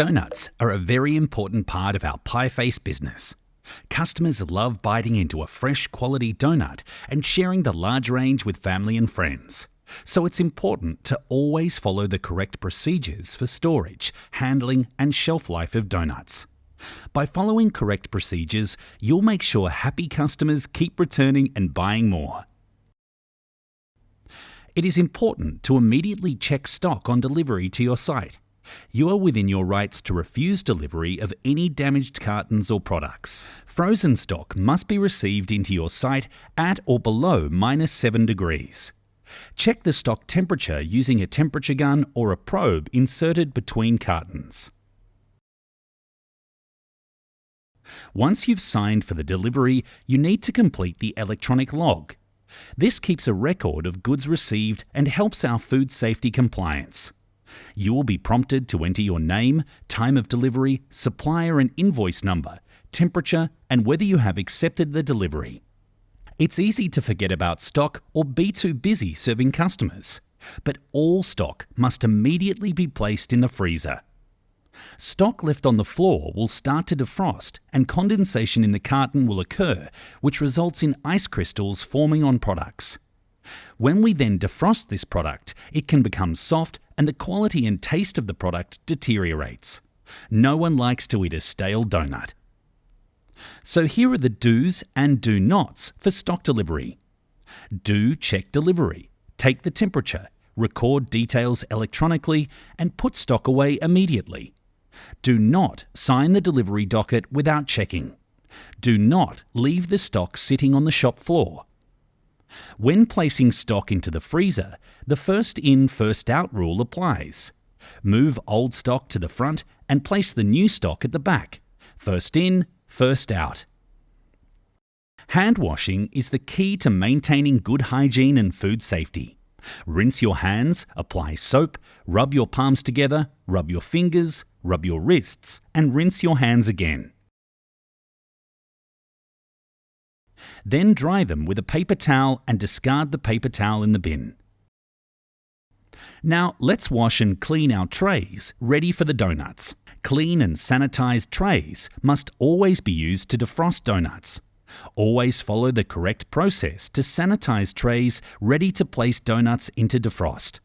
Donuts are a very important part of our Pieface business. Customers love biting into a fresh quality donut and sharing the large range with family and friends. So it's important to always follow the correct procedures for storage, handling and shelf life of donuts. By following correct procedures, you'll make sure happy customers keep returning and buying more. It is important to immediately check stock on delivery to your site. You are within your rights to refuse delivery of any damaged cartons or products. Frozen stock must be received into your site at or below -7 degrees. Check the stock temperature using a temperature gun or a probe inserted between cartons. Once you've signed for the delivery, you need to complete the electronic log. This keeps a record of goods received and helps our food safety compliance. You will be prompted to enter your name, time of delivery, supplier and invoice number, temperature, and whether you have accepted the delivery. It's easy to forget about stock or be too busy serving customers, but all stock must immediately be placed in the freezer. Stock left on the floor will start to defrost and condensation in the carton will occur, which results in ice crystals forming on products. When we then defrost this product, it can become soft and the quality and taste of the product deteriorates. No one likes to eat a stale donut. So here are the do's and do nots for stock delivery. Do check delivery, take the temperature, record details electronically, and put stock away immediately. Do not sign the delivery docket without checking. Do not leave the stock sitting on the shop floor. When placing stock into the freezer, the first in, first out rule applies. Move old stock to the front and place the new stock at the back. First in, first out. Hand washing is the key to maintaining good hygiene and food safety. Rinse your hands, apply soap, rub your palms together, rub your fingers, rub your wrists, and rinse your hands again. Then dry them with a paper towel and discard the paper towel in the bin. Now let's wash and clean our trays ready for the donuts. Clean and sanitized trays must always be used to defrost donuts. Always follow the correct process to sanitize trays ready to place donuts into defrost.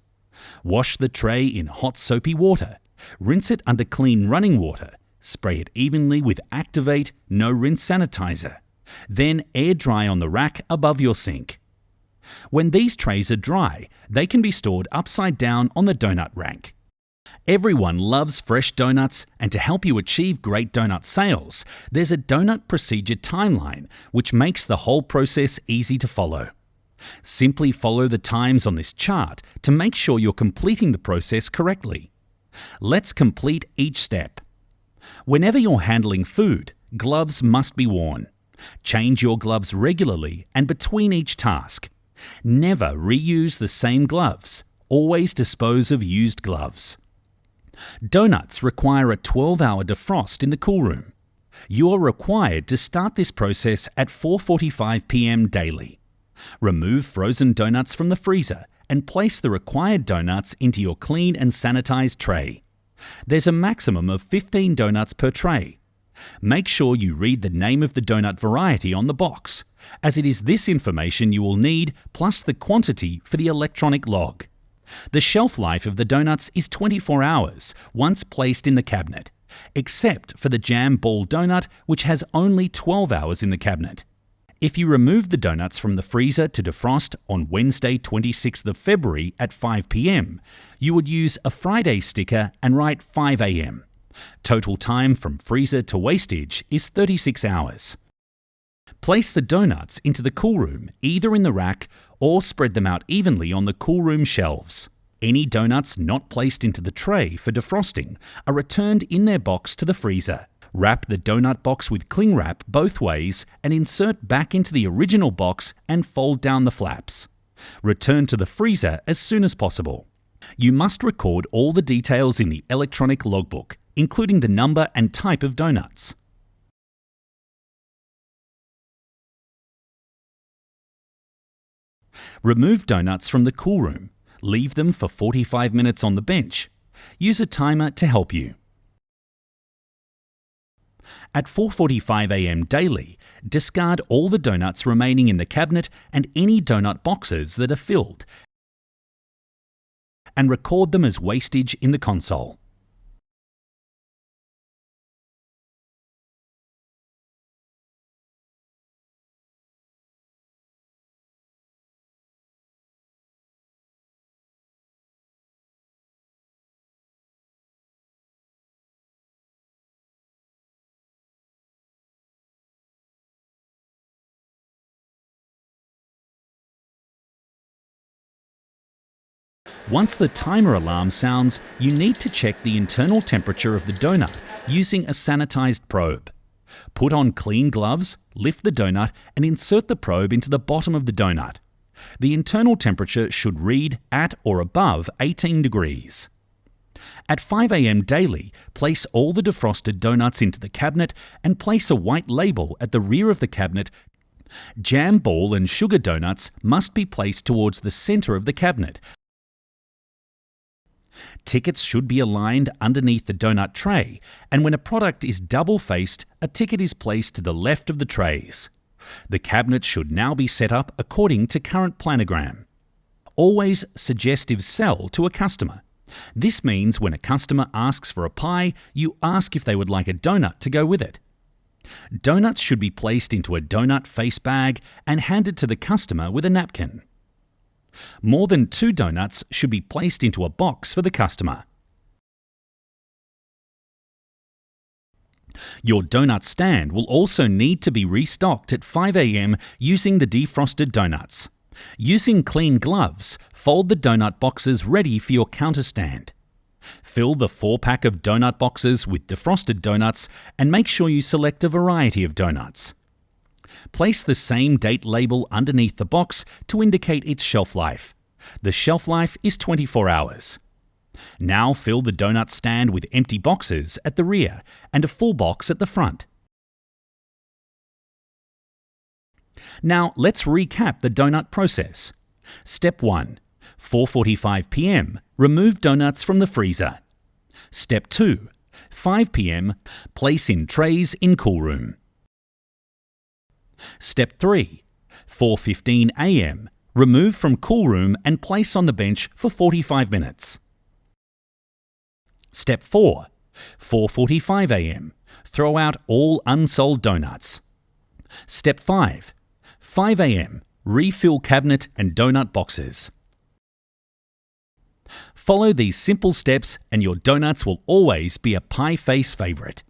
Wash the tray in hot soapy water. Rinse it under clean running water. Spray it evenly with Activate No Rinse Sanitizer. Then air dry on the rack above your sink. When these trays are dry, they can be stored upside down on the donut rack. Everyone loves fresh donuts, and to help you achieve great donut sales, there's a donut procedure timeline which makes the whole process easy to follow. Simply follow the times on this chart to make sure you're completing the process correctly. Let's complete each step. Whenever you're handling food, gloves must be worn. Change your gloves regularly and between each task. Never reuse the same gloves. Always dispose of used gloves. Donuts require a 12-hour defrost in the cool room. You are required to start this process at 4:45 p.m. daily. Remove frozen donuts from the freezer and place the required donuts into your clean and sanitized tray. There's a maximum of 15 donuts per tray. Make sure you read the name of the donut variety on the box, as it is this information you will need plus the quantity for the electronic log. The shelf life of the donuts is 24 hours once placed in the cabinet, except for the jam ball donut, which has only 12 hours in the cabinet. If you remove the donuts from the freezer to defrost on Wednesday 26th of February at 5 p.m, you would use a Friday sticker and write 5 a.m. Total time from freezer to wastage is 36 hours. Place the donuts into the cool room, either in the rack or spread them out evenly on the cool room shelves. Any donuts not placed into the tray for defrosting are returned in their box to the freezer. Wrap the donut box with cling wrap both ways and insert back into the original box and fold down the flaps. Return to the freezer as soon as possible. You must record all the details in the electronic logbook, including the number and type of donuts. Remove donuts from the cool room. Leave them for 45 minutes on the bench. Use a timer to help you. At 4:45 a.m. daily, discard all the donuts remaining in the cabinet and any donut boxes that are filled, and record them as wastage in the console. Once the timer alarm sounds, you need to check the internal temperature of the donut using a sanitized probe. Put on clean gloves, lift the donut, and insert the probe into the bottom of the donut. The internal temperature should read at or above 18 degrees. At 5 a.m. daily, place all the defrosted donuts into the cabinet and place a white label at the rear of the cabinet. Jam ball and sugar donuts must be placed towards the center of the cabinet. Tickets should be aligned underneath the donut tray, and when a product is double-faced, a ticket is placed to the left of the trays. The cabinet should now be set up according to current planogram. Always suggestive sell to a customer. This means when a customer asks for a pie, you ask if they would like a donut to go with it. Donuts should be placed into a donut face bag and handed to the customer with a napkin. More than 2 donuts should be placed into a box for the customer. Your donut stand will also need to be restocked at 5 a.m. using the defrosted donuts. Using clean gloves, fold the donut boxes ready for your counter stand. Fill the 4-pack of donut boxes with defrosted donuts and make sure you select a variety of donuts. Place the same date label underneath the box to indicate its shelf life. The shelf life is 24 hours. Now fill the donut stand with empty boxes at the rear and a full box at the front. Now let's recap the donut process. Step 1. 4:45 p.m. Remove donuts from the freezer. Step 2. 5 p.m. Place in trays in cool room. Step 3. 4:15 a.m. Remove from cool room and place on the bench for 45 minutes. Step 4. 4:45 a.m. Throw out all unsold donuts. Step 5. 5 a.m. Refill cabinet and donut boxes. Follow these simple steps and your donuts will always be a pie face favorite.